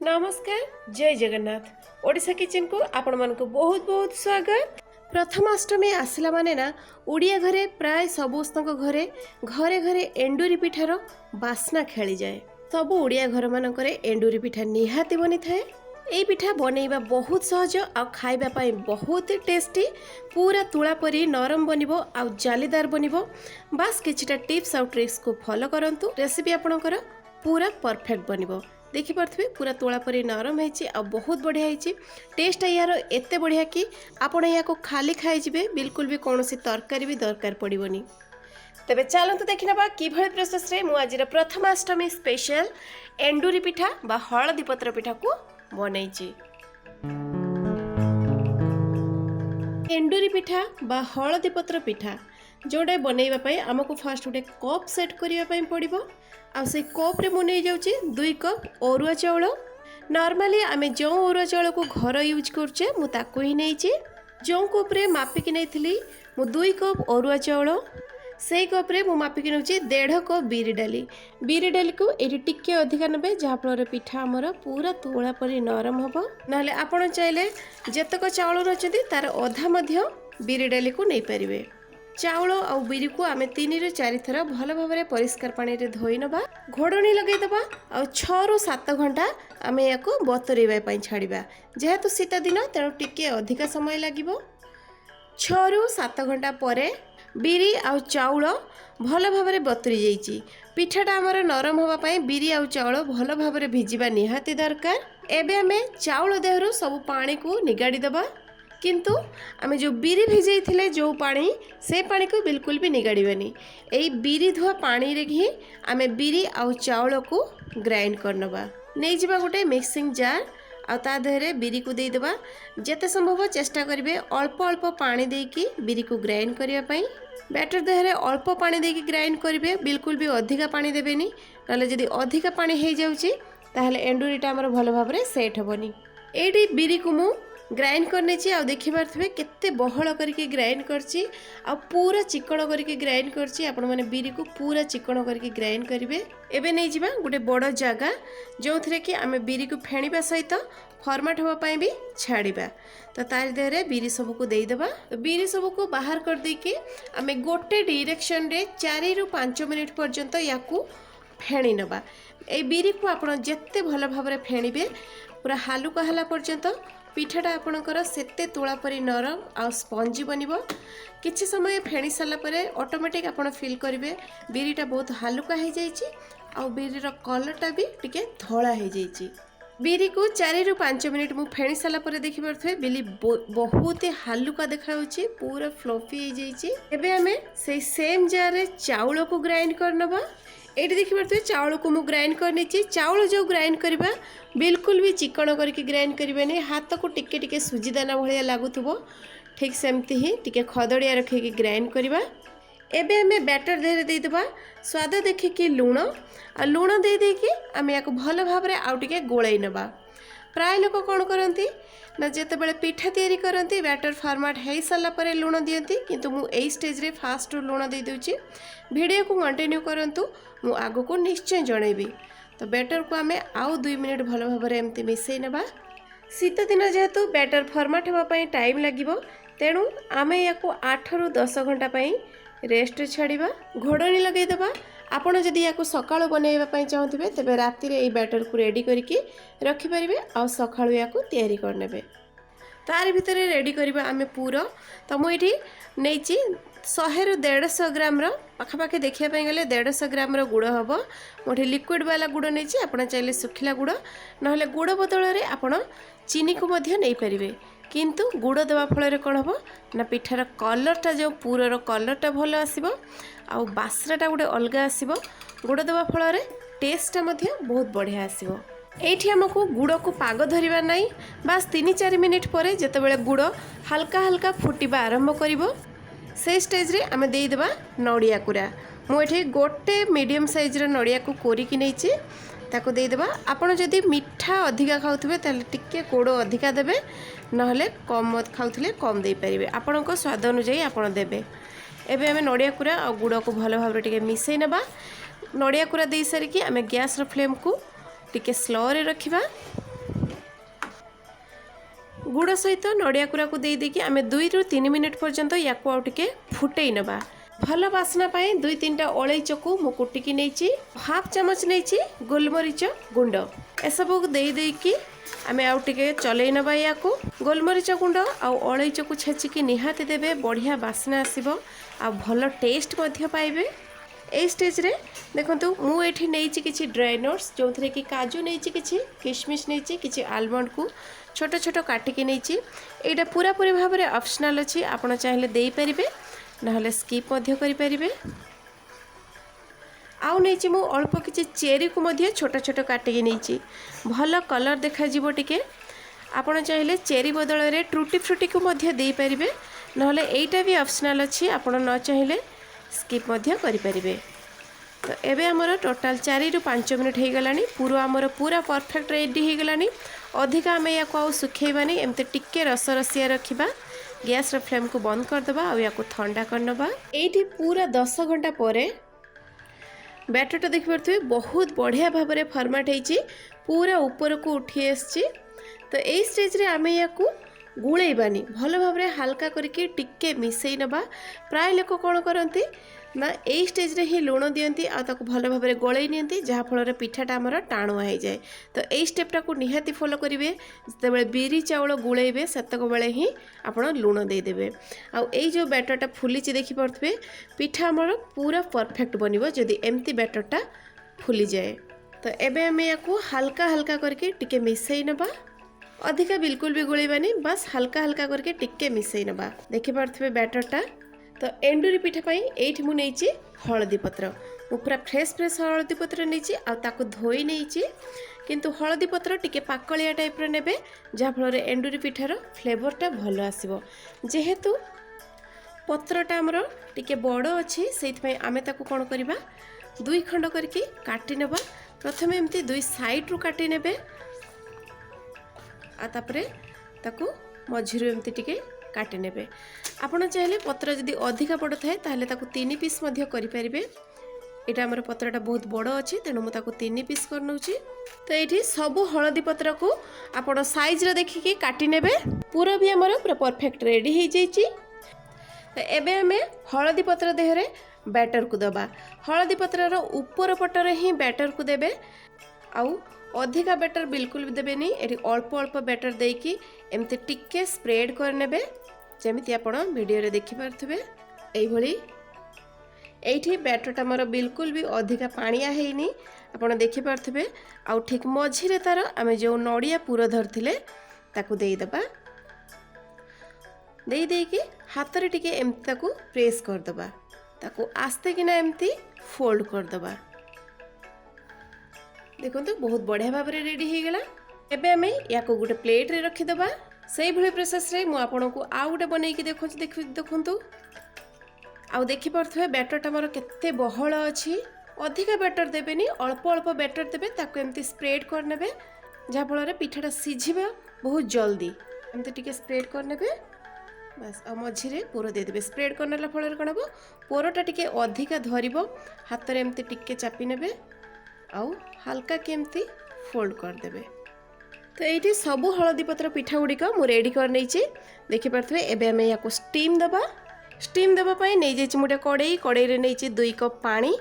नमस्कार जय जगन्नाथ ओडिशा किचन को आपण मन को बहुत बहुत स्वागत। प्रथमाष्टमी आसला माने ना ओडिया घरे प्राय समस्त घरे घरे घरे एंडुरी पिठार बास्ना खेली जाए। सब ओडिया घर मानक एंडुरी पिठा निहाती बनी थाए। ये पिठा बनैबा बहुत सहज आ खाइबा पाई बहुत टेस्टी पूरा तुला परी नरम बनिबो आ जालीदार बनिबो। बास किछिटा टिप्स आ ट्रिक्स को फॉलो करंतु रेसिपी आपणकर पूरा परफेक्ट बनिबो। देखि पारथबे पूरा तोला परी नरम है आ बहुत बढ़िया है। टेस्ट यार एते बढ़िया कि आपण या को खाली खाई जिबे बिल्कुल भी कौनसी तरकारी भी दरकार पड़िबनी। तबे चलंतु देखिनबा किभଳି प्रोसेस रे मु आजिर प्रथमाष्टमी स्पेशल एंडुरी पिठा बा हळदी पत्र पिठा को बनैछि। एंडुरी पिठा बा हळदी पत्र पिठा जोड़े बनैबा पई हमको फास्ट गोटे कप सेट करिया पई पड़िबो। आ से कप रे मु नै जाउछि 2 कप अरुआ चाउल। नॉर्मली आमे जो अरुआ चाउल को घर यूज करछे मु ताको ही नैछि। जो कप रे मापी कि नैथिली मु 2 कप अरुआ चाउल से कप रे मु मापी कि नउछि 1.5 कप बिरी डाली। बिरी डाली को एटी टिके अधिका नेबे जहा फल पिठा हमर पूरा तोला परी नरम हबो। नाले आपण चाइले जेतक चाउल नचदी तार अधा मध्य बिरी डाली को नै परिबे। चाउल आ बिरी को आमे 3 ରୁ 4 थर भल भाव परिष्कार पानी रे धोई नबा। घोड़नी लगे दबा आ 6 ରୁ 7 घंटा आमे याको बतरेबा पई छाड़ीबा। जेहेतु शीत दिन तेणु टिके अधिका समय लागिबो। 6 ରୁ 7 घंटा परे बिरी आ चाउल भल भाव बतरी जाइछि। पिठाटा हमर नरम होबा पई बिरी आ चाउल भल भाव भिजिबा निहाती दरकार। एबे आमे चाउल देहरु सब पानी को निगाड़ी दबा। किंतु आमे जो बिरी भिजई थिले जो पानी से पानी को बिल्कुल भी निगाड़ीबानी। एई बिरी धुआ पानी रे ही आमे बिरी आ चाउल को ग्राइंड करनबा। नै जिबा गोटे मिक्सिंग जार आ ता देहरे बिरी को दे देबा। जेते संभव चेष्टा करिवे अल्प अल्प पानी देकी बिरी को ग्राइंड करिया पई। बैटर देहरे अल्प पानी देकी ग्राइंड करिवे, बिल्कुल भी अधिका पानी देबेनी। नले जदी अधिका पानी हे जाउची ताहले एंडुरीटा हमर भलो भाबरे सेट होबनी। एडी बिरी को मु ग्राइंड करने आ देखि पारथबे केते बहळ करके ग्राइंड करछि आ पूरा चिकण करके ग्राइंड करछि। आपण माने बिरी को पूरा चिकण करके ग्राइंड करिवे। एबे नै जिबा गोटे बड़ जागा जोथरे कि आमे बिरी को फेणीबा सहित फॉर्मेट होबा पई भी छाड़ीबा। तो तार देहरे बिरी सब को देई देबा। तो बिरी सब को बाहर कर दे के आमे गोटे डायरेक्शन रे 4 ରୁ 5 मिनिट पर्यंत याकू फेणी नबा। ए बिरी को आपण जत्ते भल भाबरे फेणीबे पूरा हालुका हला पर्यंत पिठाटा आपणकर सेते तोला परी नरम आ स्पंजी बनिबो। किछि समय फेणी साला परे ऑटोमेटिक आपण फील करिवे बिरीटा बहुत हालुका हे जाइछि आ बिरीर कलरटा भी टिके धोळा हे जाइछि। बिरी को 4 ରୁ 5 मिनिट मु फेणी साला परे देखि परथै बिली बहुत हालुका देखाउछि, पूरा फ्लफी हे जाइछि। एबे हमें से सेम जार रे चाउल को ग्राइंड करनबा। एटी देखि परथै चाउल को मु ग्राइंड करनी छि। चाउल जो ग्राइंड करबा बिल्कुल भी चिकन करके ग्राइंड करिबेनी। हाथ को टिके टिके सुजी दाना भलिया लागुथबो, ठीक सेमती ही टिके खदड़िया रखी के ग्राइंड करबा। एबे हमें बैटर देहरे दे देबा स्वाद देखि कि लूण आ लूण दे दे के हमें याको भल भाव रे आउ टिके गोळै नबा। प्राय लोक कोन करंती ना जेते बेले पिठा तयारी करंती बैटर फॉर्मेट हे साला परे लूण दियंती, किंतु मु एई स्टेज रे फास्ट लूण दे दोची। वीडियो को कंटिन्यू करंतु, मु आगो को निश्चय जणैबी। तो बैटर को आमे आउ 2 मिनिट भल भाव रे एमती मिसै नबा। शीत दिन जेहेतु बैटर फॉर्मेट होबा पई टाइम लागिबो तेणु आमे याको 8 ରୁ 10 घंटा पई रेस्ट छाड़ीबा। घोड़नी लगे दबा। आपण जदि याको सकाळ बनैबा पई चाहथिबे तबे राति रे ए बैटर को रेडी करके रखि परिबे आ सकाळ याको तयारी करनेबे। तार भितरे रेडी करबा आमे पूरा। तो मु एठी नैची 100 ରୁ 150 ग्राम रो पाखापाखि देखिया पई गले 150 ग्राम रो गुड़ हबो। मोठी लिक्विड वाला गुड़ नैची, आपण चाइले सुखिला गुड़ नहले गुड़ बदल रे आपण चीनी को मध्य नै परिबे। किंतु गुड़ देवा फल कौन हम ना पिठार कलरटा जो पूरर कलरटा भल आसो आ बास्नाटा गोटे अलग आसो। गुड़ देवा फल टेस्टा बहुत बढ़िया आसो। एठी हमको गुड़ को पाग धरिबा नहीं, बास 3-4 मिनिट पर जेतेबेले गुड़ हल्का हल्का फुटिबा आरंभ करिवो से स्टेज रे आमे देई देबा नड़िया कुरा। मु एठी गोटे मीडियम साइज रो नड़िया को कोरिकी नैछि ताको दे देबा। आपण जदि मिठा अधिका खाउथबे ताले टिके गोड़ अधिका देबे, नहले कम खाउथले कम दे परिबे। आपणको स्वाद अनुसार आपण देबे। एबे हमें नड़िया कुरा आ गुड़ को भल भाव रे टिके मिसै नबा। नड़िया कुरा दे सारिकी आमे गैस रो फ्लेम को टिके स्लो रे रखिबा। गुड़ सहित नड़िया कोरा को दे देकी आमे 2 ରୁ 3 मिनिट पर्यंत याको आउ टिके फुटेई नबा। भल बास्ना पाई 2-3टा अलैच को मु कुटिकी नेची, हाफ चमच नेची गोलमरीच गुंड एसबू को दे देकी आमे आउ टिके चलई नबा। याको गोलमरीच गुंड आउ अलैच को छेचिकी निहाती देबे, बढ़िया बास्ना आसीबो आ भल टेस्ट मध्य पाइबे। ए स्टेज रे देखंतु मु एठी नेची किछि ड्राई नट्स जो थरे कि काजू नेची, किछि किशमिश नेची, किछि आलमंड को छोट छोट काटिकी नेची। एटा पूरा पूरी भाव में ऑप्शनल अछि, आपण चाहिले देई परिबे नहले स्किप मध्य करि परिबे। आउ नेची मु अल्प किछि चेरी को मध्य छोट छोट काटिकी नेची, भल कलर देखा जिवो टिके। आपण चाहिले चेरी बदल रे ट्रूटी फ्रूटी को मध्य देई परिबे नहले एटा भी ऑप्शनल अछि, आपण न चाहिले स्किप मध्य करि परिबे। तो एबे हमर टोटल 4 ରୁ 5 मिनिट हो गलानी, पूरा हमर पूरा परफेक्ट रेडी हो गलानी। अधिका आमे या को आउ सुखेबानी, एमते टिके रस रसिया रखिबा। गैस रो फ्लेम को बंद कर दबा आ या को ठंडा करनबा। एठी पूरा 10 घंटा परे बैटरटा देखि परथुए बहुत बढ़िया भाव में फॉर्मेट हेची, पूरा ऊपर को उठी आछि। तो ए स्टेज रे आमे या को गुळेबानी, भल भाव में हल्का करके टिके मिसई नबा। प्राय लोक कौन करती ना ए स्टेज रे ही लुण दियंती आ ताको भल भाव में गोळई नियंती, जहाँ फल पिठाटा आमर टाणुआ हो जाए। तो ए स्टेपटा को निहाती फॉलो करेंगे। जिते बिरी चाउल गुळेबे सेतक बेले ही आपण लुण देदेवे। आ जो बैटरटा फुली देखि पड़े पिठा आमर पूरा परफेक्ट बनिबो जदि एमती बैटरटा फुली जाए। तो एबे आमे याको हल्का हल्का करके टिके मिसई नबा, अधिका बिल्कुल भी गुळेबानी, बस हल्का हल्का करके टिके मिसई नबा। देखि पड़े बैटरटा। तो एंडुरी पिठा पाई एठी मु नेची हळदी पत्र, मु पूरा फ्रेश फ्रेश हळदी पत्र नेची आ ताको धोई नेची, किंतु हळदी पत्र टिके पाकलिया टाइप रो नेबे, जहाँ फल एंडुरी पिठार फ्लेवरटा भल आसीबो। जेहेतु पत्रटा हमर टिके बड़ अछि सेइथि आमे ताको कोन करिबा 2 खंड करके काटी नेबा। प्रथमे एमती 2 साइड रू काटी नेबे आ तापरे ताको मझिरु एमती टिके काटी नेबे। आपण चाहिले पत्र जदि अधिका बड़ थाए ताहले ताको 3 पीस मध्य करि परिबे। एटा हमर पत्रटा बहुत बड़ अछि तेनु मु ताको 3 पीस कर नउची। तो एठी सब हळदी पत्र को आपण साइज रे देखिके काटी नेबे। पूरा भी हमर पूरा परफेक्ट रेडी हो जाइछि। तो एबे हमें हळदी पत्र देहरे बैटर को दबा। हळदी पत्र रो ऊपर पटर ही बैटर को देबे, आउ अधिका बैटर बिल्कुल भी देबेनी। एठी अल्प अल्प बैटर देकी एमते टिके स्प्रेड कर नेबे, जेमिति आपण वीडियो रे देखि परथबे एई भली। एठी बैटरटा मोर बिल्कुल भी अधिका पानिया हेइनी, आपण देखि परथबे। आउ ठीक मझिरे तार आमे जो नड़िया पूरा धरथिले ताकू देई दबा। देई देकी हाथ रे टिके एमति ताकू प्रेस कर दबा, ताकू आस्ते किना एमति फोल्ड कर दबा। देखो तो बहुत बढ़िया भाव में रेडी हो गला। एबे हमें या को गोटे प्लेट रे रखी दबा। सही भली प्रोसेस रे मु आपन को आ गोटे बनै कि देखंतु आउ देखि परथवे बैटरटा मोर केते बहळ अछि। अधिका बैटर देबेनी, अल्प अल्प बैटर देबे, ताको एमति स्प्रेड कर नेबे, जहाँ फल रे पिठाटा सिझिबा बहुत जल्दी। एमति टिके स्प्रेड कर नेबे, बस आ मझिरे पूरा दे देबे। स्प्रेड करनेला फल कण हबो पोरटा टिके अधिका धरिबो, हाथ रे एमति टिके चापी नेबे आउ हल्का केमती फोल्ड कर देबे। तो ये सब हळदी पत्र पिठा गुड़िक मु रेडी कर नहींची, देखि पारथबे। एबे हमें या को स्टीम दबा। स्टीम दबा पई नै जेछि मोटे कड़ाई रे नहींची 2 कप पानी।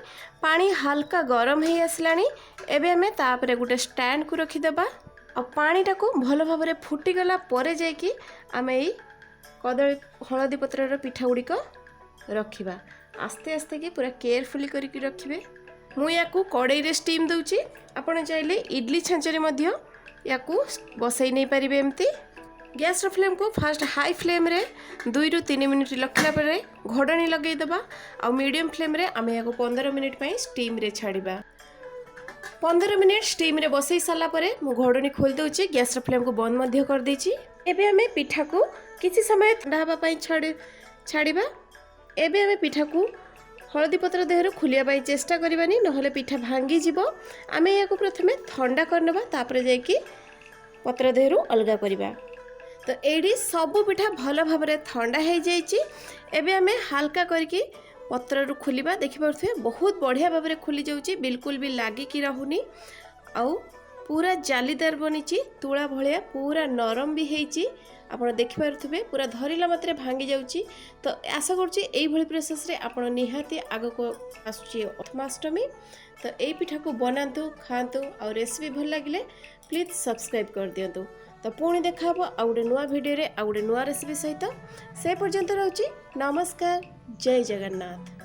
पानी हल्का गरम हे आसलानी। एबे हमें तापरे गोटे स्टैंड को रखी दबा। आ पानीटा को भल भाव में फुटी गला परे जायकि आमे एई कदली हळदी पत्रर पिठा गुड़िक रखिबा। आस्ते आस्ते की पूरा केयरफुली करके रखिबे। मु याकू कड़ाई रे स्टीम दूची, आपण चाहिले इडली छांचरे मध्य याकू बसई नहीं पारिबे। एमती गैस रो फ्लेम को फास्ट हाई फ्लेम रे 2 ରୁ 3 मिनिट रखला परे घोड़नी लगई दबा। आ मीडियम फ्लेम रे आमे याकू 15 मिनिट पई स्टीम रे छाड़ीबा। 15 मिनिट स्टीम रे बसई साला परे मु घोड़नी खोल दउची, गैस रो फ्लेम को बंद मध्य कर देची। एबे हमें पिठा को किछि समय ठंडा हबा पई छाड़ीबा। एबे हमें पिठा को हळदी पत्र देहर खुलिया पाई चेष्टा करबानी, नहले पिठा भांगी जिवो। आमे याको प्रथमे ठंडा करनबा, तापरे जायकि पत्र देहरु अलगा करबा। तो एडी सब पिठा भल भाव में ठंडा हो जाइए। एबे आमे हल्का करके पत्र रु खोलिबा। देखि पारथुए बहुत बढ़िया भाव में खुली जाउची, बिल्कुल भी लागिकी रहुनी। आउ पूरा जालीदार बनी तुला भाया पूरा नरम भी होती आपड़ देखिपे पूरा धरला मात्रे भांगी जाऊँगी। तो आशा करुँची प्रोसेस रे आप निहाती आग को आसूची प्रथमाष्टमी। तो यही पिठा को बनातु खातु और रेसिपी भल लगे प्लीज सब्सक्राइब कर दिंतु। तो पुणी देखा आउ गोटे नुआ भिडियो आउ गोटे नुआ रेसिपी सहित से पर्यंत रोची नमस्कार जय जगन्नाथ।